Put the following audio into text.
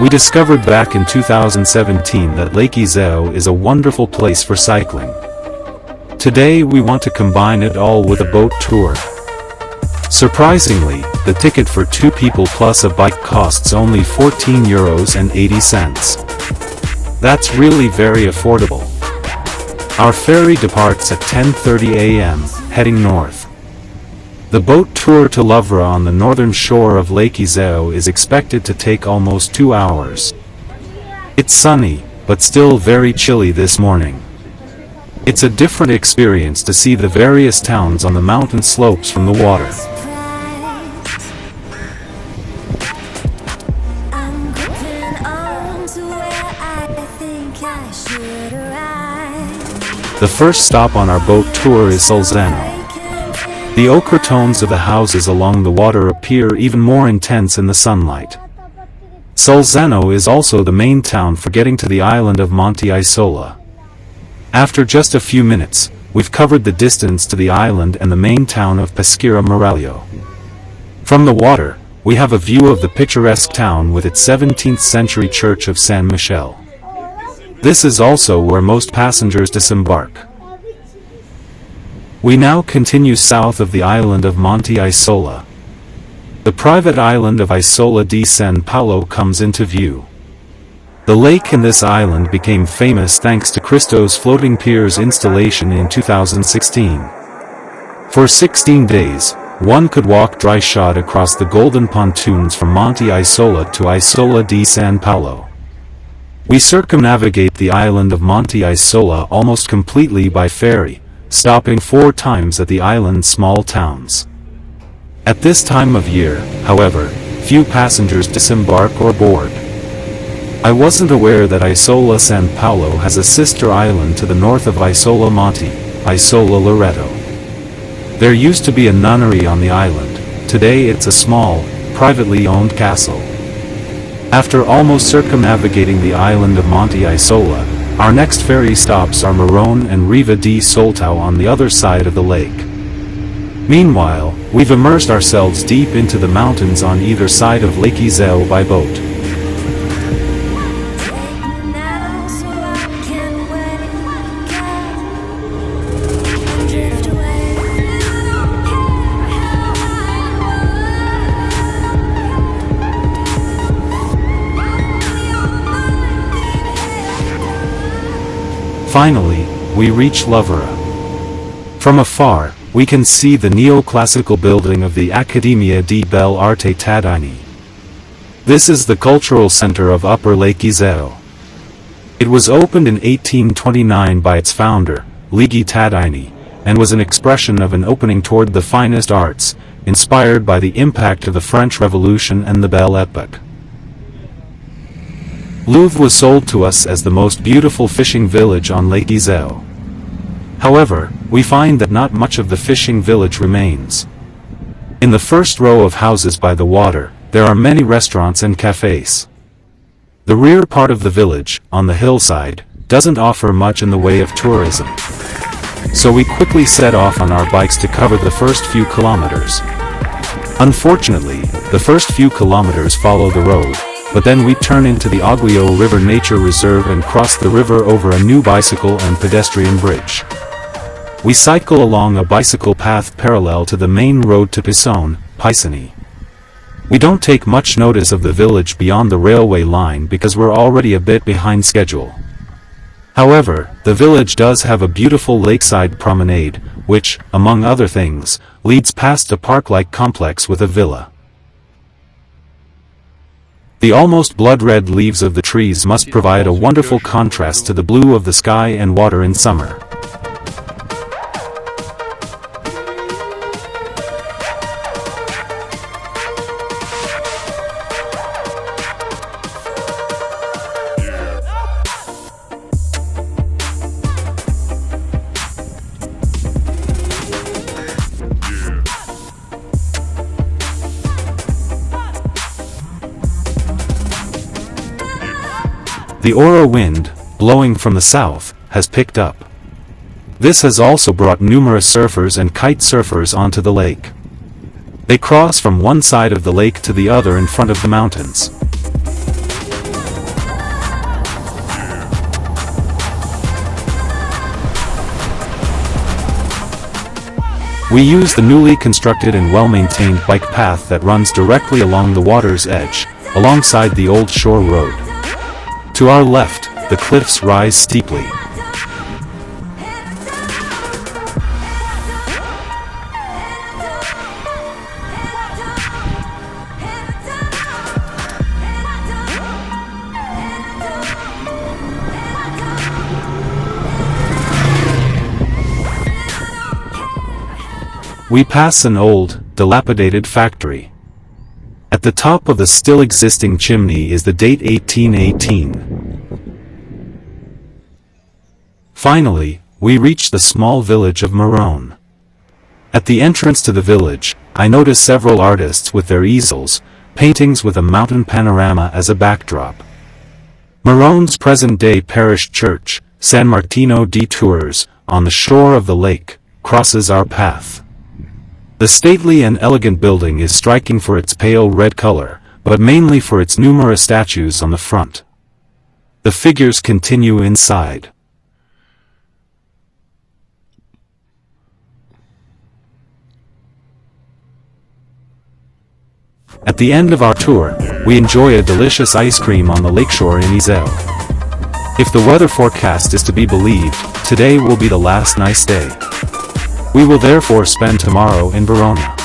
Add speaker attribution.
Speaker 1: We discovered back in 2017 that Lake Iseo is a wonderful place for cycling. Today we want to combine it all with a boat tour. Surprisingly, the ticket for 2 people plus a bike costs only €14.80. That's really very affordable. Our ferry departs at 10:30 a.m., heading north. The boat tour to Lovere on the northern shore of Lake Iseo is expected to take almost 2 hours. It's sunny, but still very chilly this morning. It's a different experience to see the various towns on the mountain slopes from the water. The first stop on our boat tour is Sulzano. The ochre tones of the houses along the water appear even more intense in the sunlight. Sulzano is also the main town for getting to the island of Monte Isola. After just a few minutes, we've covered the distance to the island and the main town of Peschiera Maraglio. From the water, we have a view of the picturesque town with its 17th century Church of San Michele. This is also where most passengers disembark. We now continue south of the island of Monte Isola. The private island of Isola di San Paolo comes into view. The lake in this island became famous thanks to Cristo's floating piers installation in 2016. For 16 days, one could walk dry-shod across the golden pontoons from Monte Isola to Isola di San Paolo. We circumnavigate the island of Monte Isola almost completely by ferry, stopping 4 times at the island's small towns. At this time of year, however, few passengers disembark or board. I wasn't aware that Isola San Paolo has a sister island to the north of Isola Monte, Isola Loreto. There used to be a nunnery on the island. Today it's a small, privately owned castle. After almost circumnavigating the island of Monte Isola, our next ferry stops are Marone and Riva di Soltau on the other side of the lake. Meanwhile, we've immersed ourselves deep into the mountains on either side of Lake Iseo by boat. Finally, we reach Lovere. From afar, we can see the neoclassical building of the Accademia di Belle Arte Tadini. This is the cultural center of Upper Lake Iseo. It was opened in 1829 by its founder, Luigi Tadini, and was an expression of an opening toward the finest arts, inspired by the impact of the French Revolution and the Belle Epoque. Lovere was sold to us as the most beautiful fishing village on Lake Iseo. However, we find that not much of the fishing village remains. In the first row of houses by the water, there are many restaurants and cafes. The rear part of the village, on the hillside, doesn't offer much in the way of tourism. So we quickly set off on our bikes to cover the first few kilometers. Unfortunately, the first few kilometers follow the road, but then we turn into the Oglio River Nature Reserve and cross the river over a new bicycle and pedestrian bridge. We cycle along a bicycle path parallel to the main road to Pisoni. We don't take much notice of the village beyond the railway line because we're already a bit behind schedule. However, the village does have a beautiful lakeside promenade, which, among other things, leads past a park-like complex with a villa. The almost blood-red leaves of the trees must provide a wonderful contrast to the blue of the sky and water in summer. The Ora wind, blowing from the south, has picked up. This has also brought numerous surfers and kite surfers onto the lake. They cross from one side of the lake to the other in front of the mountains. We use the newly constructed and well-maintained bike path that runs directly along the water's edge, alongside the old shore road. To our left, the cliffs rise steeply. We pass an old, dilapidated factory. At the top of the still existing chimney is the date 1818. Finally, we reach the small village of Marone. At the entrance to the village, I notice several artists with their easels, paintings with a mountain panorama as a backdrop. Marone's present-day parish church, San Martino di Tours, on the shore of the lake, crosses our path. The stately and elegant building is striking for its pale red color, but mainly for its numerous statues on the front. The figures continue inside. At the end of our tour, we enjoy a delicious ice cream on the lakeshore in Iseo. If the weather forecast is to be believed, today will be the last nice day. We will therefore spend tomorrow in Verona.